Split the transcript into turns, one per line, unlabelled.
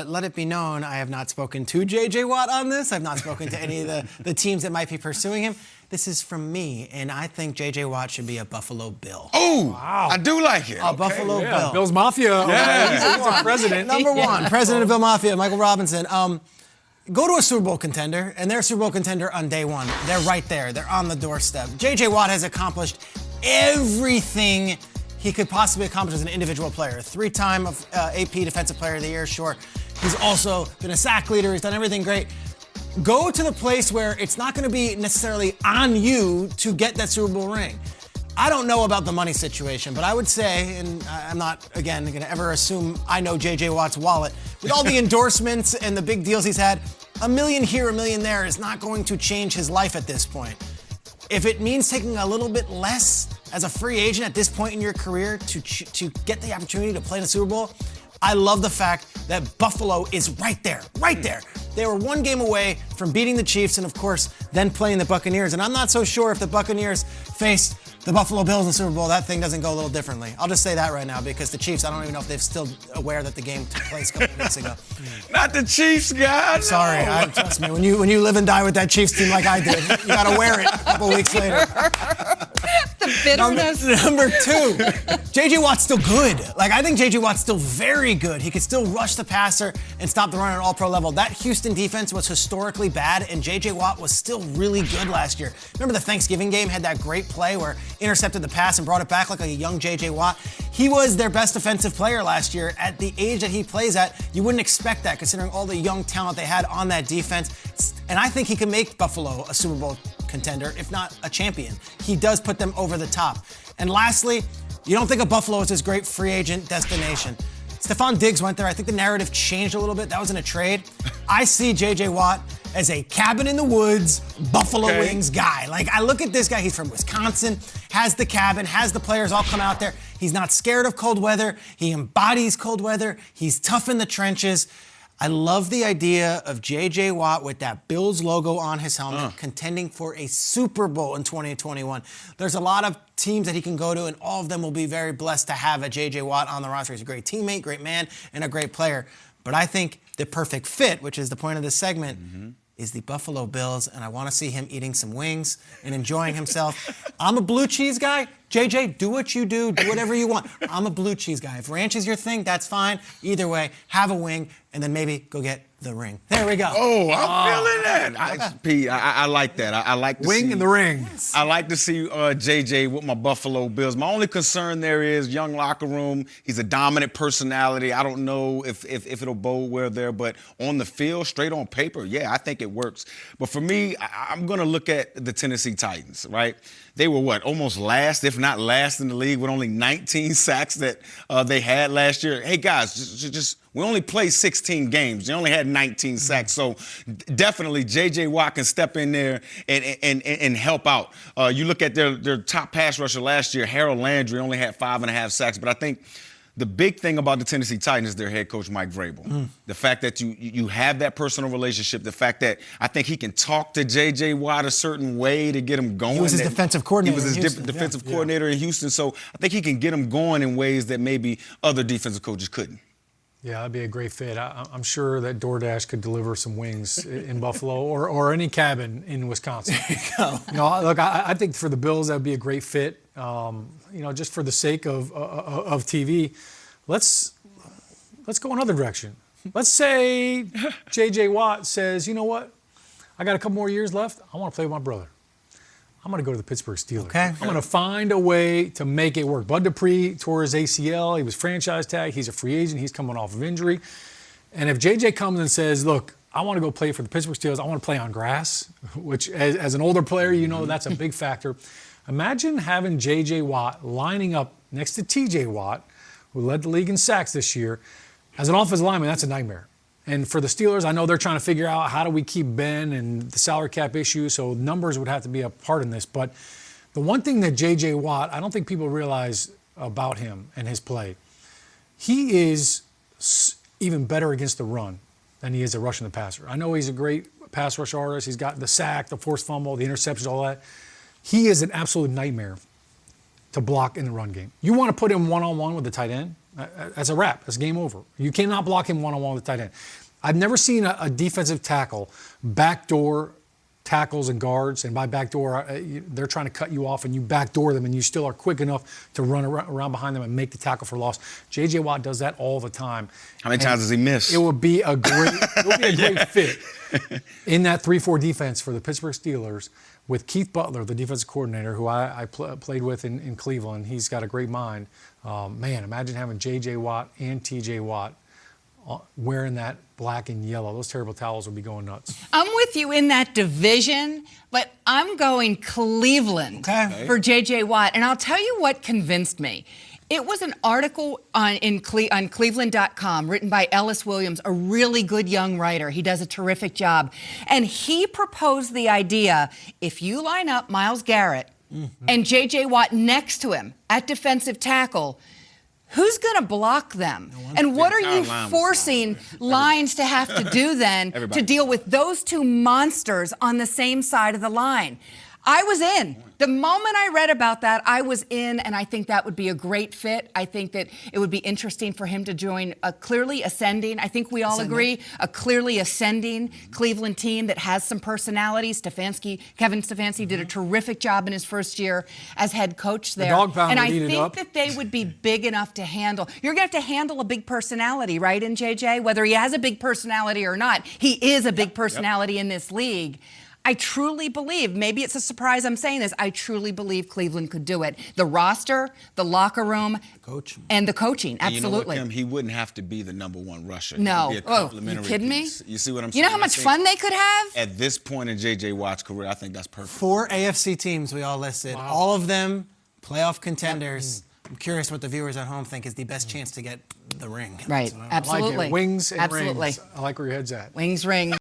let it be known, I have not spoken to J.J. Watt on this. I've not spoken to any of the teams that might be pursuing him. This is from me, and I think J.J. Watt should be a Buffalo Bill.
Oh, wow. I do like it.
A Buffalo Bill.
Bill's Mafia.
Yeah.
He's a president.
Number one, president of Bill Mafia, Michael Robinson. Go to a Super Bowl contender, and they're a Super Bowl contender on day one. They're right there. They're on the doorstep. J.J. Watt has accomplished everything he could possibly accomplish as an individual player. Three-time AP Defensive Player of the Year, sure. He's also been a sack leader. He's done everything great. Go to the place where it's not going to be necessarily on you to get that Super Bowl ring. I don't know about the money situation, but I would say, and I'm not, again, going to ever assume I know J.J. Watt's wallet, with all the endorsements and the big deals he's had, $1 million here, $1 million there is not going to change his life at this point. If it means taking a little bit less as a free agent at this point in your career to get the opportunity to play in the Super Bowl, I love the fact that Buffalo is right there, right there. They were one game away from beating the Chiefs and, of course, then playing the Buccaneers. And I'm not so sure if the Buccaneers face the Buffalo Bills in the Super Bowl, that thing doesn't go a little differently. I'll just say that right now because the Chiefs, I don't even know if they're still aware that the game took place a couple of weeks ago.
Not the Chiefs, guys.
Sorry, trust me. When you live and die with that Chiefs team like I did, you got to wear it a couple weeks later.
The bitterness.
Number two, J.J. Watt's still good. I think J.J. Watt's still very good. He could still rush the passer and stop the run at an all-pro level. That Houston defense was historically bad, and J.J. Watt was still really good last year. Remember the Thanksgiving game had that great play where intercepted the pass and brought it back like a young J.J. Watt? He was their best offensive player last year. At the age that he plays at, you wouldn't expect that considering all the young talent they had on that defense. And I think he can make Buffalo a Super Bowl contender, if not a champion. He does put them over the top. And lastly, you don't think of Buffalo as this great free agent destination. Stephon Diggs went there. I think the narrative changed a little bit. That was in a trade. I see J.J. Watt as a cabin in the woods, Buffalo Wings guy. I look at this guy. He's from Wisconsin, has the cabin, has the players all come out there. He's not scared of cold weather. He embodies cold weather. He's tough in the trenches. I love the idea of J.J. Watt with that Bills logo on his helmet contending for a Super Bowl in 2021. There's a lot of teams that he can go to, and all of them will be very blessed to have a J.J. Watt on the roster. He's a great teammate, great man, and a great player. But I think the perfect fit, which is the point of this segment, is the Buffalo Bills, and I want to see him eating some wings and enjoying himself. I'm a blue cheese guy. JJ, do what you do whatever you want. I'm a blue cheese guy. If ranch is your thing, that's fine. Either way, have a wing, and then maybe go get the ring. There we go.
Oh, I'm feeling that. Pete, I like that. I like to
wing
see,
in the ring.
I like to see JJ with my Buffalo Bills. My only concern there is young locker room. He's a dominant personality. I don't know if it'll bode well there, but on the field, straight on paper, yeah, I think it works. But for me, I'm going to look at the Tennessee Titans, right? They were almost last, if not last in the league with only 19 sacks that they had last year. Hey, guys, we only played 16 games. They only had 19 sacks. So definitely J.J. Watt can step in there and help out. You look at their top pass rusher last year, Harold Landry, only had 5.5 sacks. But I think the big thing about the Tennessee Titans is their head coach, Mike Vrabel. The fact that you have that personal relationship, the fact that I think he can talk to J.J. Watt a certain way to get him going.
He was his defensive coordinator.
He was his defensive coordinator in Houston. So I think he can get him going in ways that maybe other defensive coaches couldn't.
Yeah, that'd be a great fit. I'm sure that DoorDash could deliver some wings in Buffalo or any cabin in Wisconsin.
There you go.
Look, I think for the Bills that'd be a great fit. Just for the sake of TV, let's go another direction. Let's say J.J. Watt says, you know what? I got a couple more years left. I want to play with my brother. I'm going to go to the Pittsburgh Steelers.
Okay.
I'm going to find a way to make it work. Bud Dupree tore his ACL. He was franchise tagged. He's a free agent. He's coming off of injury. And if JJ comes and says, look, I want to go play for the Pittsburgh Steelers. I want to play on grass, which as an older player, that's a big factor. Imagine having J.J. Watt lining up next to T.J. Watt, who led the league in sacks this year. As an offensive lineman, that's a nightmare. And for the Steelers, I know they're trying to figure out how do we keep Ben and the salary cap issue, so numbers would have to be a part in this. But the one thing that J.J. Watt, I don't think people realize about him and his play, he is even better against the run than he is at rushing the passer. I know he's a great pass rush artist. He's got the sack, the forced fumble, the interceptions, all that. He is an absolute nightmare to block in the run game. You want to put him one-on-one with the tight end, That's a wrap. That's game over. You cannot block him one-on-one with the tight end. I've never seen a defensive tackle backdoor tackles and guards, and by backdoor, they're trying to cut you off, and you backdoor them, and you still are quick enough to run around behind them and make the tackle for loss. J.J. Watt does that all the time.
How many times does he miss?
It would be a great, fit in that 3-4 defense for the Pittsburgh Steelers with Keith Butler, the defensive coordinator, who I played with in Cleveland. He's got a great mind. Man, imagine having J.J. Watt and T.J. Watt wearing that black and yellow. Those terrible towels would be going nuts.
I'm with you in that division, but I'm going Cleveland for J.J. Watt. And I'll tell you what convinced me. It was an article on Cleveland.com written by Ellis Williams, a really good young writer. He does a terrific job. And he proposed the idea, if you line up Myles Garrett and J.J. Watt next to him at defensive tackle, who's going to block them? And what are you forcing lines to have to do then to deal with those two monsters on the same side of the line? I was in. The moment I read about that, I was in, and I think that would be a great fit. I think that it would be interesting for him to join a clearly ascending, I think we all agree, a clearly ascending Cleveland team that has some personalities. Kevin Stefanski did a terrific job in his first year as head coach there. And I think that they would be big enough to handle. You're going to have to handle a big personality, right, in JJ? Whether he has a big personality or not, he is a big personality in this league. I truly believe, maybe it's a surprise I'm saying this, I truly believe Cleveland could do it. The roster, the locker room, and the coaching, absolutely.
You know what, Kim? He wouldn't have to be the #1 rusher.
No.
He could be a complimentary
you kidding
piece.
me?
You see what I'm saying?
You know how much fun they could have?
At this point in J.J. Watt's career, I think that's perfect.
4 AFC teams we all listed. Wow. All of them playoff contenders. I'm curious what the viewers at home think is the best chance to get the ring.
Right, absolutely.
Like wings and rings. I like where your head's at.
Wings, rings.